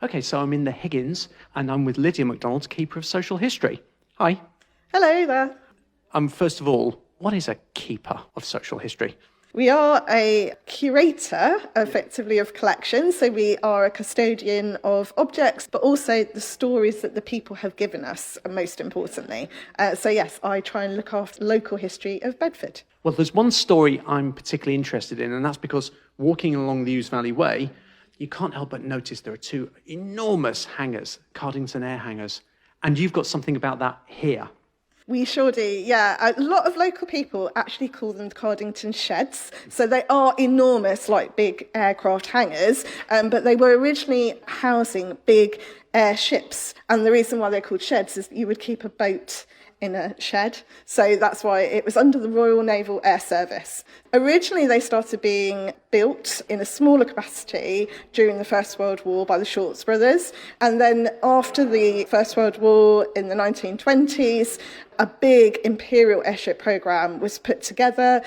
Okay, so I'm in the Higgins, and I'm with Lydia McDonald, Keeper of Social History. Hi. Hello there. First of all, what is a Keeper of Social History? We are a curator, effectively, of collections. So we are a custodian of objects, but also the stories that the people have given us, most importantly. So yes, I try and look after the local history of Bedford. Well, there's one story I'm particularly interested in, and that's because walking along the Ouse Valley Way, you can't help but notice there are two enormous hangars, Cardington air hangars, and you've got something about that here. We sure do, yeah. A lot of local people actually call them Cardington sheds. So they are enormous, like big aircraft hangars, but they were originally housing big airships. And the reason why they're called sheds is you would keep a boat in a shed. So that's why it was under the Royal Naval Air Service. Originally, they started being built in a smaller capacity during the First World War by the Shorts brothers. And then after the First World War in the 1920s, a big imperial airship programme was put together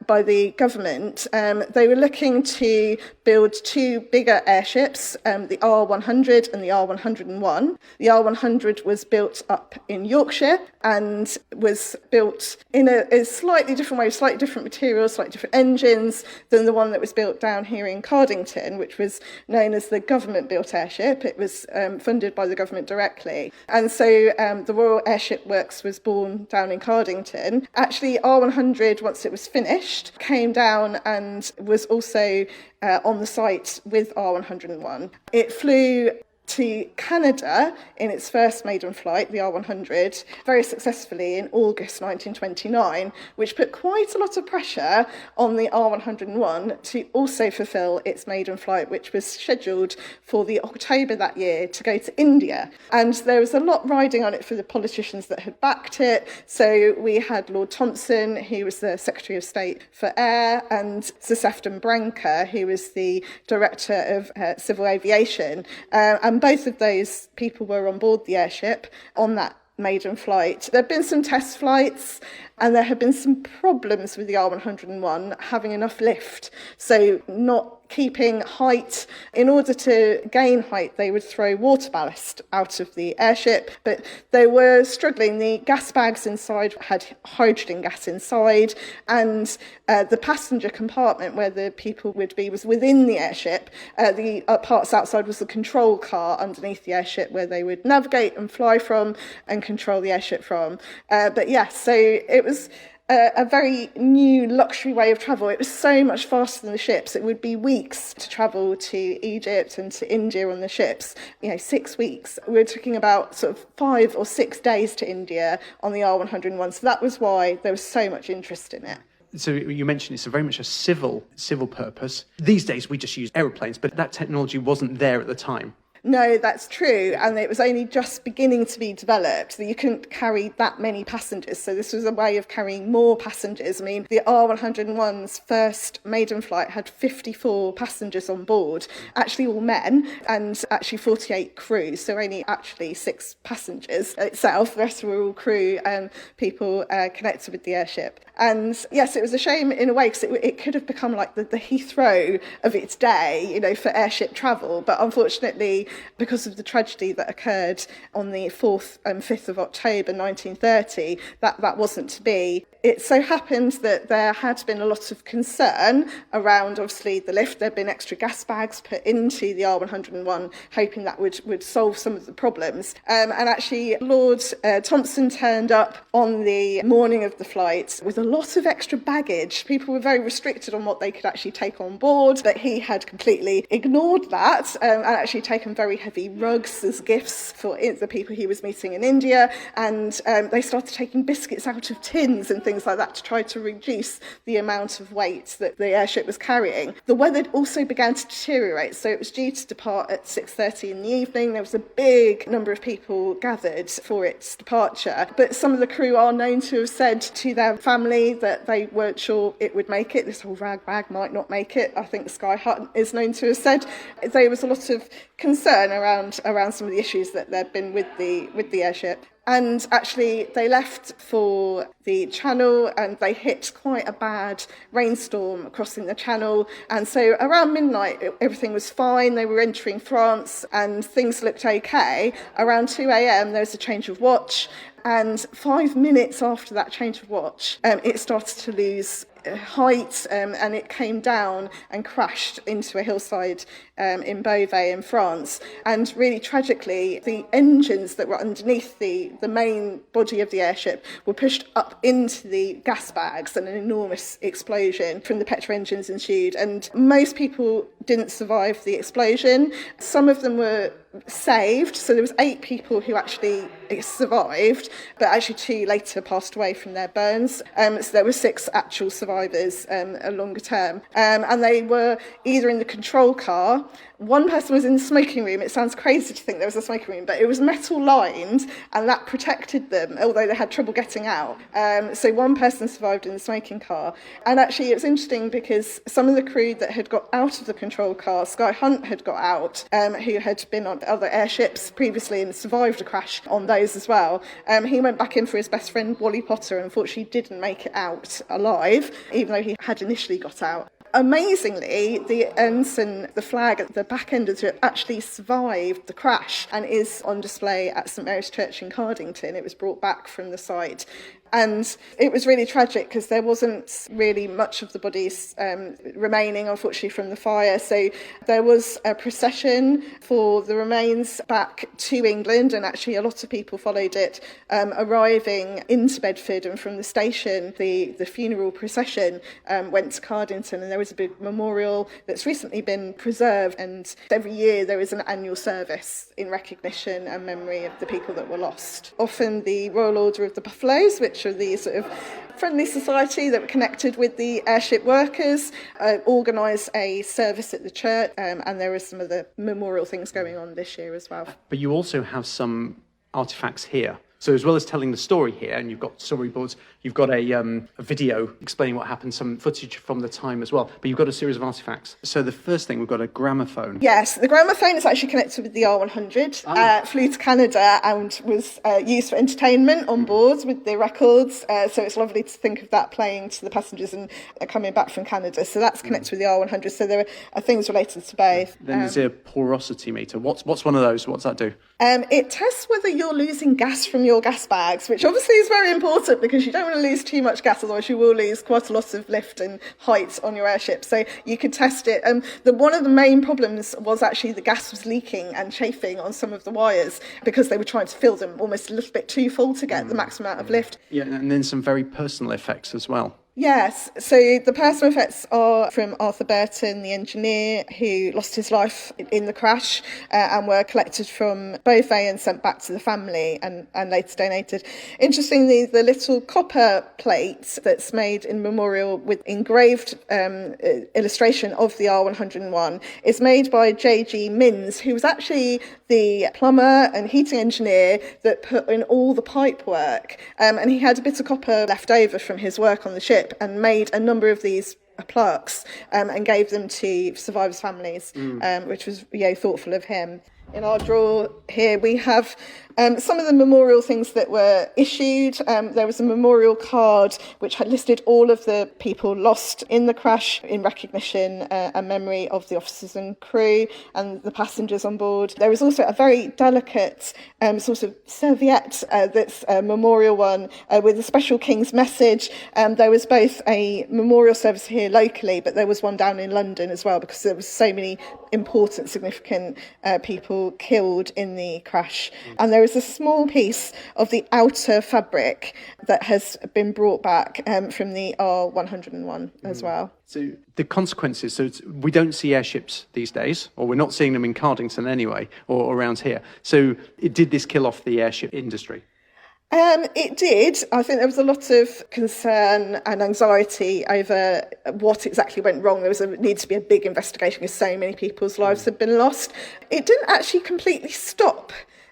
by the government. They were looking to build two bigger airships, the R100 and the R101. The R100 was built up in Yorkshire and was built in a slightly different way, slightly different materials, slightly different engines than the one that was built down here in Cardington, which was known as the government-built airship. It was funded by the government directly. And so the Royal Airship Works was born down in Cardington. Actually, R100, once it was finished, came down and was also on the site with R101. It flew to Canada in its first maiden flight, the R100, very successfully in August 1929, which put quite a lot of pressure on the R101 to also fulfil its maiden flight, which was scheduled for the October that year to go to India. And there was a lot riding on it for the politicians that had backed it. So we had Lord Thompson, who was the Secretary of State for Air, and Sir Sefton Branker, who was the Director of Civil Aviation. And both of those people were on board the airship on that maiden flight. There have been some test flights and there have been some problems with the R101 having enough lift, so not keeping height. In order to gain height, they would throw water ballast out of the airship, but they were struggling. The gas bags inside had hydrogen gas inside, and the passenger compartment where the people would be was within the airship. The parts outside was the control car underneath the airship where they would navigate and fly from and control the airship from. But yes, so it was a very new luxury way of travel. It was so much faster than the ships. It would be weeks to travel to Egypt and to India on the ships. 6 weeks. We're talking about sort of 5 or 6 days to India on the R101. So that was why there was so much interest in it. So you mentioned it's very much a civil purpose. These days we just use aeroplanes, but that technology wasn't there at the time. No, that's true. And it was only just beginning to be developed that you couldn't carry that many passengers. So this was a way of carrying more passengers. I mean, the R101's first maiden flight had 54 passengers on board, actually all men, and actually 48 crew. So only actually 6 passengers itself. The rest were all crew and people connected with the airship. And yes, it was a shame in a way because it could have become like the Heathrow of its day, for airship travel. But unfortunately, because of the tragedy that occurred on the 4th and 5th of October 1930, that wasn't to be. It so happened that there had been a lot of concern around, obviously, the lift. There had been extra gas bags put into the R101, hoping that would solve some of the problems. And actually, Lord Thompson turned up on the morning of the flight with a lot of extra baggage. People were very restricted on what they could actually take on board, but he had completely ignored that and actually taken very heavy rugs as gifts for the people he was meeting in India. And they started taking biscuits out of tins and things like that to try to reduce the amount of weight that the airship was carrying. The weather also began to deteriorate, so it was due to depart at 6:30 in the evening. There was a big number of people gathered for its departure, but some of the crew are known to have said to their family that they weren't sure it would make it. This whole rag bag might not make it. I think Sky Hut is known to have said there was a lot of concern around some of the issues that there'd been with the airship. And actually, they left for the Channel and they hit quite a bad rainstorm crossing the Channel. And so around midnight, everything was fine. They were entering France and things looked okay. Around 2 a.m, there was a change of watch. And 5 minutes after that change of watch, it started to lose height and it came down and crashed into a hillside in Beauvais in France. And really tragically, the engines that were underneath the main body of the airship were pushed up into the gas bags, and an enormous explosion from the petrol engines ensued. And most people didn't survive the explosion. Some of them were saved, so there was 8 people who actually survived, but actually 2 later passed away from their burns. So there were 6 actual survivors a longer term, and they were either in the control car. One person was in the smoking room. It sounds crazy to think there was a smoking room, but it was metal lined and that protected them, although they had trouble getting out. So one person survived in the smoking car. And actually it was interesting because some of the crew that had got out of the control car, Sky Hunt had got out, who had been on other airships previously and survived a crash on those as well. He went back in for his best friend, Wally Potter, and unfortunately didn't make it out alive, even though he had initially got out. Amazingly, the ensign, the flag at the back end of the ship actually survived the crash and is on display at St Mary's Church in Cardington. It was brought back from the site. And it was really tragic because there wasn't really much of the bodies remaining, unfortunately, from the fire. So there was a procession for the remains back to England, and actually a lot of people followed it, arriving into Bedford. And from the station, the funeral procession went to Cardington, and there was a big memorial that's recently been preserved. And every year there is an annual service in recognition and memory of the people that were lost. Often the Royal Order of the Buffaloes, which are the sort of friendly society that were connected with the airship workers, organised a service at the church, and there are some of the memorial things going on this year as well. But you also have some artefacts here. So as well as telling the story here, and you've got storyboards, you've got a video explaining what happened, some footage from the time as well, but you've got a series of artefacts. So the first thing, we've got a gramophone. Yes, the gramophone is actually connected with the R100, flew to Canada and was used for entertainment on board with the records, so it's lovely to think of that playing to the passengers and coming back from Canada. So that's connected with the R100, so there are things related to both. Then there's a porosity meter. What's one of those? What's that do? It tests whether you're losing gas from your gas bags, which obviously is very important because you don't want to lose too much gas, otherwise you will lose quite a lot of lift and height on your airship. So you could test it. One of the main problems was actually the gas was leaking and chafing on some of the wires because they were trying to fill them almost a little bit too full to get the maximum amount of lift. Yeah, and then some very personal effects as well. Yes, so the personal effects are from Arthur Burton, the engineer who lost his life in the crash, and were collected from Beauvais and sent back to the family and later donated. Interestingly, the little copper plate that's made in memorial with engraved illustration of the R101 is made by J.G. Minns, who was actually the plumber and heating engineer that put in all the pipe work, and he had a bit of copper left over from his work on the ship and made a number of these plaques and gave them to survivors' families, which was thoughtful of him. In our drawer here we have some of the memorial things that were issued. There was a memorial card which had listed all of the people lost in the crash in recognition and memory of the officers and crew and the passengers on board. There was also a very delicate sort of serviette that's a memorial one with a special King's message. There was both a memorial service here locally, but there was one down in London as well because there was so many important, significant people killed in the crash. And there is a small piece of the outer fabric that has been brought back from the R101 as well. So the consequences, we don't see airships these days, or we're not seeing them in Cardington anyway, or around here. So did this kill off the airship industry? It did. I think there was a lot of concern and anxiety over what exactly went wrong. There needed to be a big investigation because so many people's lives had been lost. It didn't actually completely stop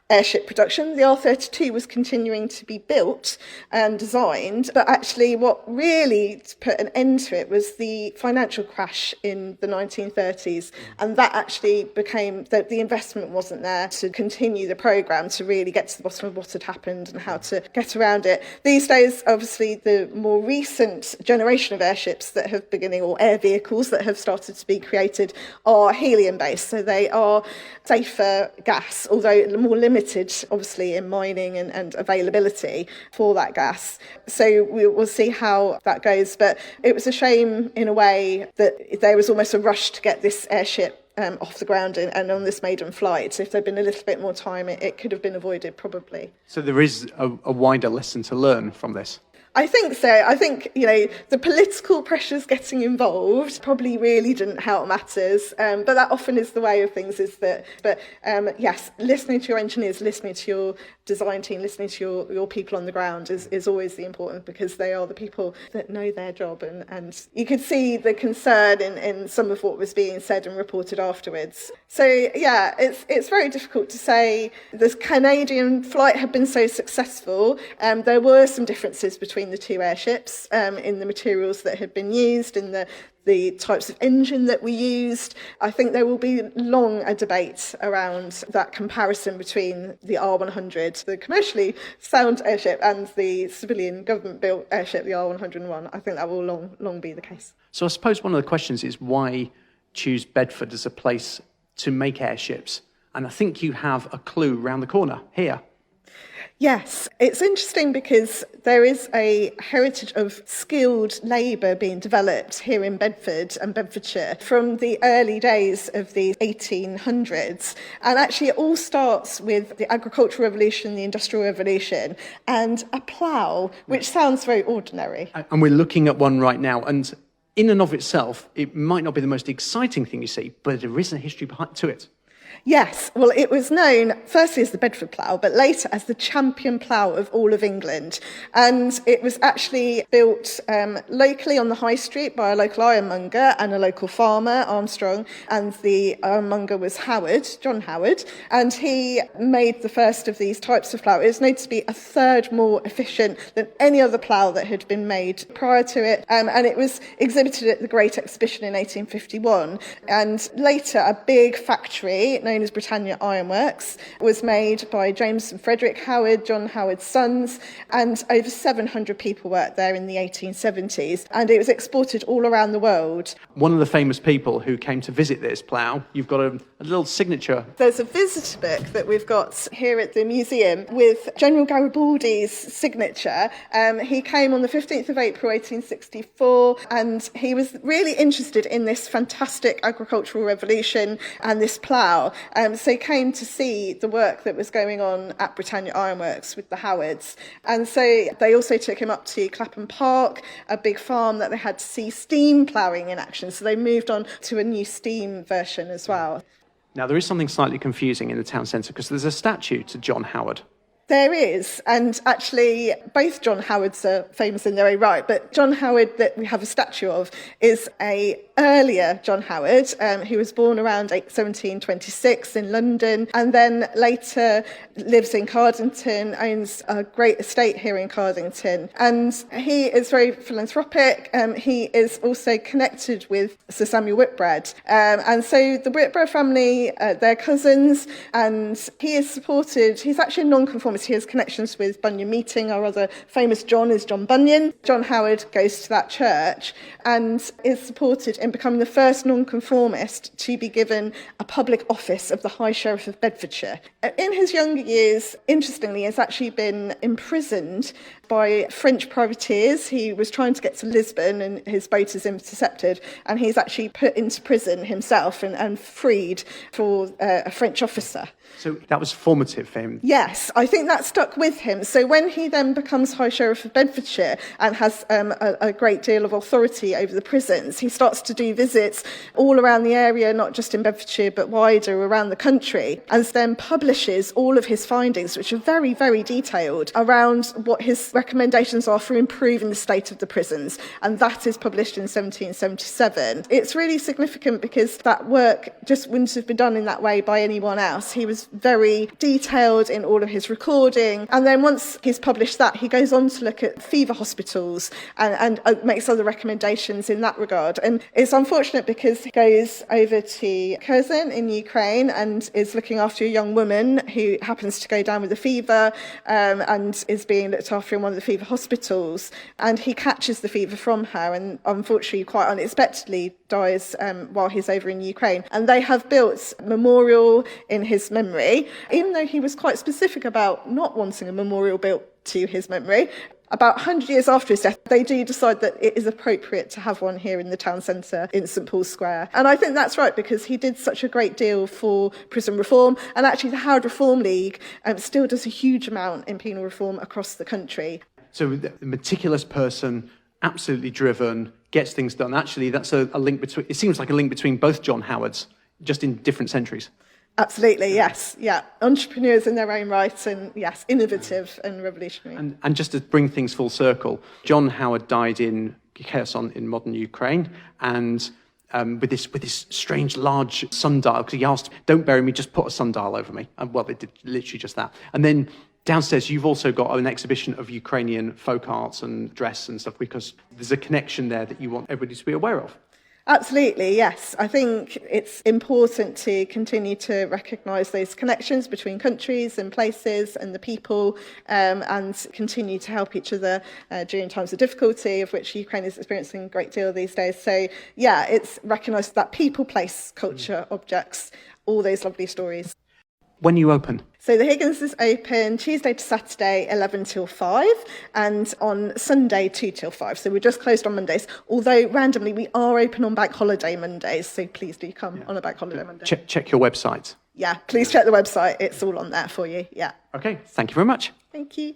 airship production. The R32 was continuing to be built and designed, but actually what really put an end to it was the financial crash in the 1930s, and that actually became that the investment wasn't there to continue the programme to really get to the bottom of what had happened and how to get around it. These days, obviously, the more recent generation of airships that have beginning, or air vehicles that have started to be created, are helium-based, so they are safer gas, although more limited, obviously, in mining and availability for that gas. So we'll see how that goes. But it was a shame, in a way, that there was almost a rush to get this airship off the ground and on this maiden flight. So if there'd been a little bit more time, it could have been avoided, probably. So there is a wider lesson to learn from this. I think so. I think, the political pressures getting involved probably really didn't help matters. But that often is the way of things, yes, listening to your engineers, listening to your design team, listening to your people on the ground is always the important, because they are the people that know their job. And you could see the concern in some of what was being said and reported afterwards. So, yeah, it's very difficult to say. The Canadian flight had been so successful. There were some differences between the two airships in the materials that had been used, in the types of engine that we used. I think there will be long a debate around that comparison between the R100, the commercially sound airship, and the civilian government-built airship, the R101. I think that will long be the case. So I suppose one of the questions is, why choose Bedford as a place to make airships? And I think you have a clue around the corner here. Yes, it's interesting because there is a heritage of skilled labour being developed here in Bedford and Bedfordshire from the early days of the 1800s. And actually it all starts with the agricultural revolution, the industrial revolution, and a plough, which sounds very ordinary. And we're looking at one right now. And in and of itself, it might not be the most exciting thing you see, but there is a history behind to it. Yes, well, it was known firstly as the Bedford plough, but later as the champion plough of all of England. And it was actually built locally on the high street by a local ironmonger and a local farmer, Armstrong, and the ironmonger was Howard, John Howard, and he made the first of these types of plough. It was noted to be a third more efficient than any other plough that had been made prior to it, and it was exhibited at the Great Exhibition in 1851. And later, a big factory known as Britannia Ironworks was made by James and Frederick Howard, John Howard's sons, and over 700 people worked there in the 1870s, and it was exported all around the world. One of the famous people who came to visit this plough, you've got a little signature. There's a visitor book that we've got here at the museum with General Garibaldi's signature. He came on the 15th of April 1864, and he was really interested in this fantastic agricultural revolution and this plough. So he came to see the work that was going on at Britannia Ironworks with the Howards. And so they also took him up to Clapham Park, a big farm that they had to see steam ploughing in action. So they moved on to a new steam version as well. Now, there is something slightly confusing in the town centre, because there's a statue to John Howard. There is, and actually both John Howards are famous in their own right, but John Howard that we have a statue of is a earlier John Howard, who was born around 1726 in London, and then later lives in Cardington, owns a great estate here in Cardington, and he is very philanthropic. He is also connected with Sir Samuel Whitbread, and so the Whitbread family, they're cousins, and he is supported. He's actually a nonconformist. He has connections with Bunyan Meeting. Our other famous John is John Bunyan. John Howard goes to that church and is supported in becoming the first nonconformist to be given a public office of the High Sheriff of Bedfordshire. In his younger years, interestingly, has actually been imprisoned by French privateers. He was trying to get to Lisbon and his boat is intercepted, and he's actually put into prison himself and freed for a French officer. So that was formative for him. Yes, I think that stuck with him. So when he then becomes High Sheriff of Bedfordshire and has a great deal of authority over the prisons, he starts to do visits all around the area, not just in Bedfordshire, but wider around the country, and then publishes all of his findings, which are very, very detailed, around what his recommendations are for improving the state of the prisons. And that is published in 1777. It's really significant because that work just wouldn't have been done in that way by anyone else. He was is very detailed in all of his recording. And then once he's published that, he goes on to look at fever hospitals and makes other recommendations in that regard. And it's unfortunate because he goes over to Kherson in Ukraine and is looking after a young woman who happens to go down with a fever and is being looked after in one of the fever hospitals. And he catches the fever from her and unfortunately quite unexpectedly dies while he's over in Ukraine. And they have built a memorial in his memory, even though he was quite specific about not wanting a memorial built to his memory. About 100 years after his death, they do decide that it is appropriate to have one here in the town centre in St Paul's Square. And I think that's right, because he did such a great deal for prison reform. And actually, the Howard Reform League still does a huge amount in penal reform across the country. So the meticulous person, absolutely driven, gets things done. Actually, that's a link between, it seems like a link between both John Howards, just in different centuries. Absolutely, yes. Yeah. Entrepreneurs in their own right and, yes, innovative and revolutionary. And just to bring things full circle, John Howard died in Kherson in modern Ukraine, and with this strange large sundial, because he asked, don't bury me, just put a sundial over me. And well, they did literally just that. And then downstairs, you've also got an exhibition of Ukrainian folk arts and dress and stuff, because there's a connection there that you want everybody to be aware of. Absolutely, yes. I think it's important to continue to recognise those connections between countries and places and the people, and continue to help each other during times of difficulty, of which Ukraine is experiencing a great deal these days. So, yeah, it's recognised that people, place, culture, objects, all those lovely stories. When you open? So the Higgins is open Tuesday to Saturday, 11 till 5, and on Sunday, 2 till 5. So we're just closed on Mondays, although randomly we are open on Bank Holiday Mondays, so please do come on a Bank Holiday Monday. Check your website. Yeah, please check the website. It's all on there for you, yeah. Okay, thank you very much. Thank you.